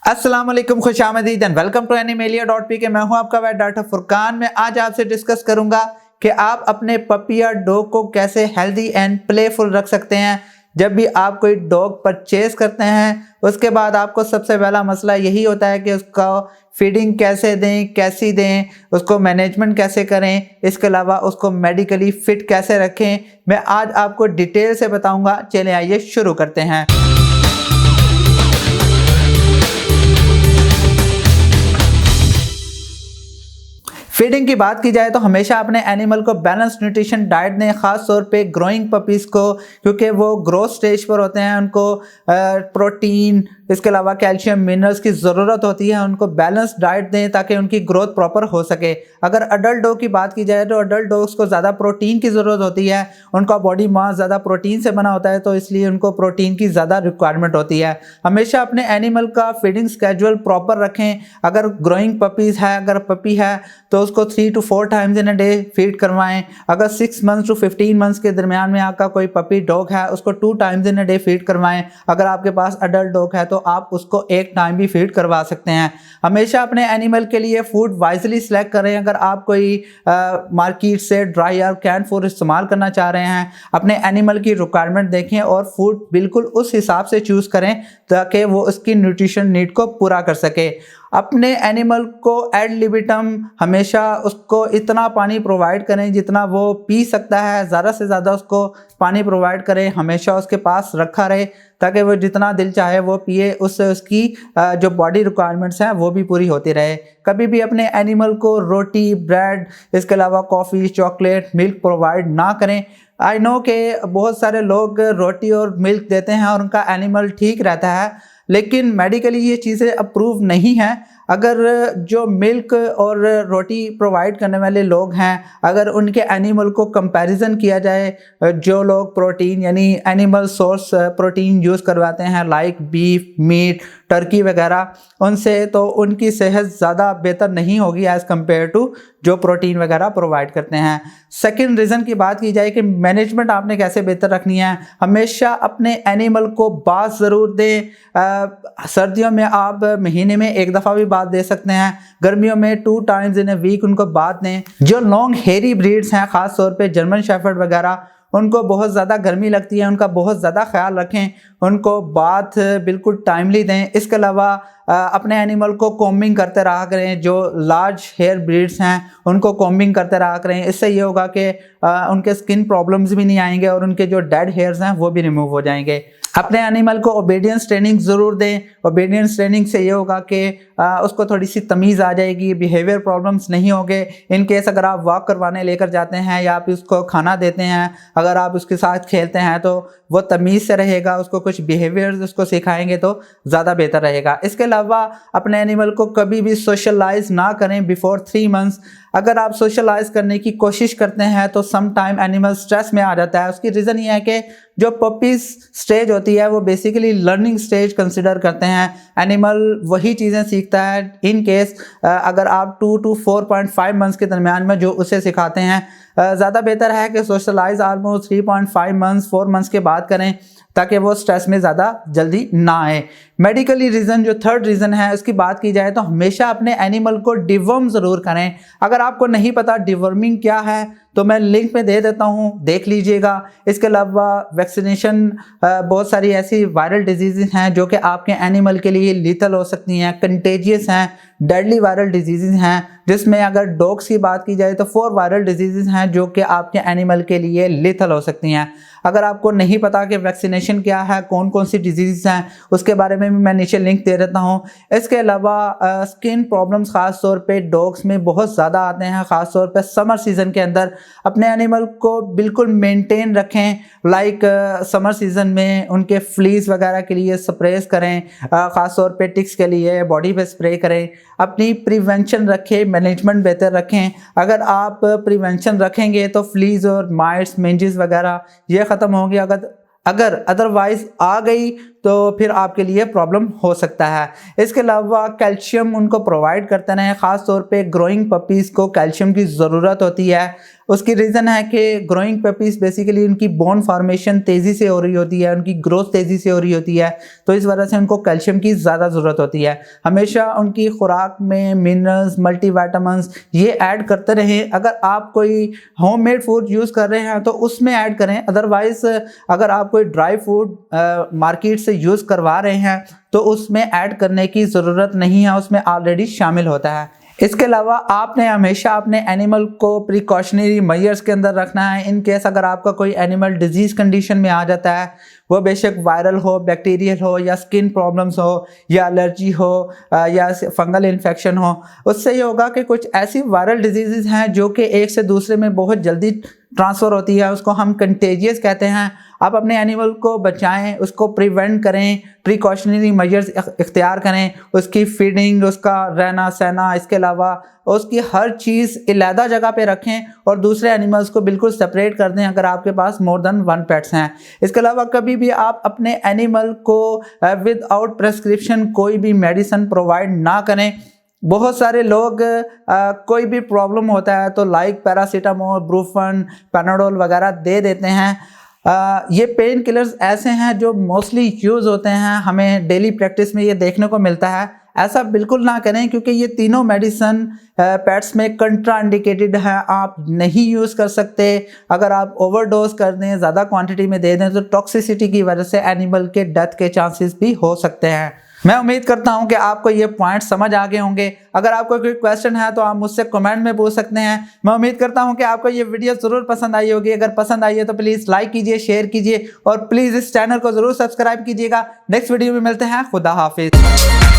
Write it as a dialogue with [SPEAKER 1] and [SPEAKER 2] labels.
[SPEAKER 1] अस्सलाम वालेकुम, खुशामदीद and welcome to animalia.pk। मैं हूं आपका वेट डॉक्टर फुरकान। मैं आज आपसे डिस्कस करूंगा कि आप अपने पपी या डॉग को कैसे हेल्दी एंड प्लेफुल रख सकते हैं। जब भी आप कोई डॉग परचेज करते हैं उसके बाद आपको सबसे पहला मसला यही होता है कि उसका फीडिंग कैसे दें, कैसी दें, उसको मैनेजमेंट कैसे करें, इसके अलावा उसको मेडिकली फिट कैसे रखें। मैं आज आपको डिटेल से बताऊंगा। चलिए आइए शुरू करते हैं। फीडिंग की बात की जाए तो हमेशा अपने एनिमल को बैलेंस न्यूट्रिशन डाइट दें, खास तौर पे ग्रोइंग पपीज़ को, क्योंकि वो ग्रोथ स्टेज पर होते हैं। उनको प्रोटीन, इसके अलावा कैल्शियम, मिनरल्स की ज़रूरत होती है। उनको बैलेंस डाइट दें ताकि उनकी ग्रोथ प्रॉपर हो सके। अगर अडल्ट डॉग की बात की जाए तो अडल्ट डॉग्स को ज़्यादा प्रोटीन की ज़रूरत होती है। उनका बॉडी मास ज़्यादा प्रोटीन से बना होता है, तो इसलिए उनको प्रोटीन की ज़्यादा रिक्वायरमेंट होती है। हमेशा अपने एनिमल का फीडिंग स्केड्यूल प्रॉपर रखें। अगर ग्रोइंग पपीज़ है, अगर पपी है तो उसको 3 to 4 times in a day feed करवाएं। अगर 6 मंथ्स to 15 मंथ्स के दरमियान में आपका कोई पपी डॉग है उसको 2 times in a day feed करवाएं। अगर आपके पास अडल्ट डॉग है तो आप उसको 1 टाइम भी फीड करवा सकते हैं। हमेशा अपने एनिमल के लिए फूड वाइजली सिलेक्ट करें। अगर आप कोई मार्केट से ड्राई या कैन फूड इस्तेमाल करना चाह रहे हैं, अपने एनिमल की रिक्वायरमेंट देखें और फूड बिल्कुल उस हिसाब से चूज़ करें ताकि वो उसकी न्यूट्रिशन नीड को पूरा कर सके। अपने एनिमल को एड लिबिटम हमेशा उसको इतना पानी प्रोवाइड करें जितना वो पी सकता है। ज़्यादा से ज़्यादा उसको पानी प्रोवाइड करें, हमेशा उसके पास रखा रहे ताकि वो जितना दिल चाहे वो पिए। उससे उसकी जो बॉडी रिक्वायरमेंट्स हैं वो भी पूरी होती रहे। कभी भी अपने एनिमल को रोटी, ब्रेड, इसके अलावा कॉफ़ी, चॉकलेट, मिल्क प्रोवाइड ना करें। आई नो कि बहुत सारे लोग रोटी और मिल्क देते हैं और उनका एनिमल ठीक रहता है, लेकिन मेडिकली ये चीज़ें अप्रूव नहीं हैं। अगर जो मिल्क और रोटी प्रोवाइड करने वाले लोग हैं, अगर उनके एनिमल को कंपैरिजन किया जाए, जो लोग प्रोटीन यानी एनिमल सोर्स प्रोटीन यूज़ करवाते हैं लाइक बीफ, मीट, टर्की वगैरह, उनसे तो उनकी सेहत ज़्यादा बेहतर नहीं होगी एज़ कम्पेयर टू जो प्रोटीन वगैरह प्रोवाइड करते हैं। सेकंड रीज़न की बात की जाए कि मैनेजमेंट आपने कैसे बेहतर रखनी है, हमेशा अपने एनिमल को बाथ ज़रूर दें। सर्दियों में आप महीने में 1 दफ़ा भी बात दे सकते हैं। गर्मियों में 2 टाइम्स इन अ वीक उनको बात दें। जो लॉन्ग हेरी ब्रीड्स हैं, ख़ास तौर पे जर्मन शेफर्ड वगैरह, उनको बहुत ज़्यादा गर्मी लगती है, उनका बहुत ज़्यादा ख्याल रखें। उनको बाथ बिल्कुल टाइमली दें। इसके अलावा अपने एनिमल को कॉम्बिंग करते रहा करें। जो लार्ज हेयर ब्रीड्स हैं उनको कॉम्बिंग करते रहा करें। इससे ये होगा कि उनके स्किन प्रॉब्लम्स भी नहीं आएंगे और उनके जो डेड हेयर्स हैं वो भी रिमूव हो जाएंगे। अपने एनिमल को ओबीडियंस ट्रेनिंग ज़रूर दें। ओबीडियंस ट्रेनिंग से ये होगा कि उसको थोड़ी सी तमीज़ आ जाएगी, बिहेवियर प्रॉब्लम्स नहीं होंगे। इन केस अगर आप वॉक करवाने लेकर जाते हैं या आप उसको खाना देते हैं, अगर आप उसके साथ खेलते हैं तो वो तमीज़ से रहेगा। उसको कुछ बिहेवियर्स उसको सिखाएंगे तो ज़्यादा बेहतर रहेगा। इसके अलावा अपने एनिमल को कभी भी सोशलाइज ना करें बिफोर 3 मंथ्स। अगर आप सोशलाइज करने की कोशिश करते हैं तो सम टाइम एनिमल स्ट्रेस में आ जाता है। उसकी रीज़न ये है कि जो पपीज स्टेज होती है वो बेसिकली लर्निंग स्टेज कंसिडर करते हैं। एनिमल वही चीज़ें सीखता है। इन केस अगर आप 2 to 4.5 मंथ्स के दरमियान में जो उसे सिखाते हैं, ज़्यादा बेहतर है कि सोशलाइज ऑलमोस्ट 3.5 मंथ्स 4 मंथ्स के बाद करें ताकि वो स्ट्रेस में ज़्यादा जल्दी ना आए। मेडिकली रीज़न जो थर्ड रीज़न है उसकी बात की जाए तो हमेशा अपने एनिमल को डिवर्म ज़रूर करें। अगर आपको नहीं पता डिवर्मिंग क्या है तो मैं लिंक में दे देता हूँ, देख लीजिएगा। इसके अलावा वैक्सीनेशन, बहुत सारी ऐसी वायरल डिजीज़ हैं जो कि आपके एनिमल के लिए लीथल हो सकती हैं, कंटेजियस हैं, डेडली वायरल डिजीज़ हैं, जिसमें अगर डॉग्स की बात की जाए तो 4 वायरल डिजीज़ हैं जो कि आपके एनिमल के लिए लीथल हो सकती हैं। अगर आपको नहीं पता कि वैक्सीनेशन क्या है, कौन कौन सी डिजीज़ हैं, उसके बारे में भी मैं नीचे लिंक दे देता हूँ। इसके अलावा स्किन प्रॉब्लम्स ख़ास तौर पे डॉग्स में बहुत ज़्यादा आते हैं, ख़ास तौर पे समर सीज़न के अंदर। अपने एनिमल को बिल्कुल मेंटेन रखें। लाइक समर सीज़न में उनके फ्लीज वगैरह के लिए स्प्रेस करें, ख़ास तौर पे टिक्स के लिए बॉडी पे स्प्रे करें। अपनी प्रिवेंशन रखें, मैनेजमेंट बेहतर रखें। अगर आप प्रिवेंशन रखेंगे तो फ्लीज और माइट्स, मेंजिस वगैरह ये ख़त्म होंगे। अगर अदरवाइज आ गई तो फिर आपके लिए प्रॉब्लम हो सकता है। इसके अलावा कैल्शियम उनको प्रोवाइड करते रहें। ख़ास तौर पे ग्रोइंग पपीज़ को कैल्शियम की ज़रूरत होती है। उसकी रीज़न है कि ग्रोइंग पपीज़ बेसिकली उनकी बोन फॉर्मेशन तेज़ी से हो रही होती है, उनकी ग्रोथ तेज़ी से हो रही होती है, तो इस वजह से उनको कैल्शियम की ज़्यादा ज़रूरत होती है। हमेशा उनकी खुराक में मिनरल्स, मल्टीविटामिन्स ये ऐड करते रहें। अगर आप कोई होममेड फूड यूज़ कर रहे हैं तो उसमें ऐड करें, अदरवाइज़ अगर आप कोई ड्राई फूड मार्केट से यूज़ करवा रहे हैं तो उसमें ऐड करने की ज़रूरत नहीं है, उसमें ऑलरेडी शामिल होता है। इसके अलावा आपने हमेशा अपने एनिमल को प्रिकॉशनरी मेजर्स के अंदर रखना है। इन केस अगर आपका कोई एनिमल डिजीज़ कंडीशन में आ जाता है, वो बेशक वायरल हो, बैक्टीरियल हो या स्किन प्रॉब्लम्स हो या एलर्जी हो या फंगल इन्फेक्शन हो, उससे ये होगा कि कुछ ऐसी वायरल डिजीज़ हैं जो कि एक से दूसरे में बहुत जल्दी ट्रांसफ़र होती है, उसको हम कंटेजियस कहते हैं। आप अपने एनिमल को बचाएं, उसको प्रिवेंट करें, प्रिकॉशनरी मेजर्स इख्तियार करें, उसकी फीडिंग, उसका रहना सहना, इसके अलावा उसकी हर चीज़ अलहदा जगह पे रखें और दूसरे एनिमल्स को बिल्कुल सेपरेट कर दें अगर आपके पास मोर देन 1 पेट्स हैं। इसके अलावा कभी भी आप अपने एनिमल को विदाउट प्रेस्क्रिप्शन कोई भी मेडिसिन प्रोवाइड ना करें। बहुत सारे लोग कोई भी प्रॉब्लम होता है तो लाइक पैरासीटामोल, ब्रूफन, पैनाडोल वगैरह दे देते हैं। ये पेन किलर्स ऐसे हैं जो मोस्टली यूज़ होते हैं, हमें डेली प्रैक्टिस में ये देखने को मिलता है। ऐसा बिल्कुल ना करें क्योंकि ये तीनों मेडिसिन पेट्स में कंट्राइंडिकेटेड है, आप नहीं यूज़ कर सकते। अगर आप ओवरडोज कर दें, ज़्यादा क्वांटिटी में दे दें तो टॉक्सिसिटी की वजह से एनिमल के डेथ के चांसेस भी हो सकते हैं। मैं उम्मीद करता हूं कि आपको ये पॉइंट समझ आ गए होंगे। अगर आपको कोई क्वेश्चन है तो आप मुझसे कमेंट में पूछ सकते हैं। मैं उम्मीद करता हूं कि आपको ये वीडियो ज़रूर पसंद आई होगी। अगर पसंद आई है तो प्लीज़ लाइक कीजिए, शेयर कीजिए और प्लीज़ इस चैनल को ज़रूर सब्सक्राइब कीजिएगा। नेक्स्ट वीडियो में मिलते हैं। खुदा हाफिज़।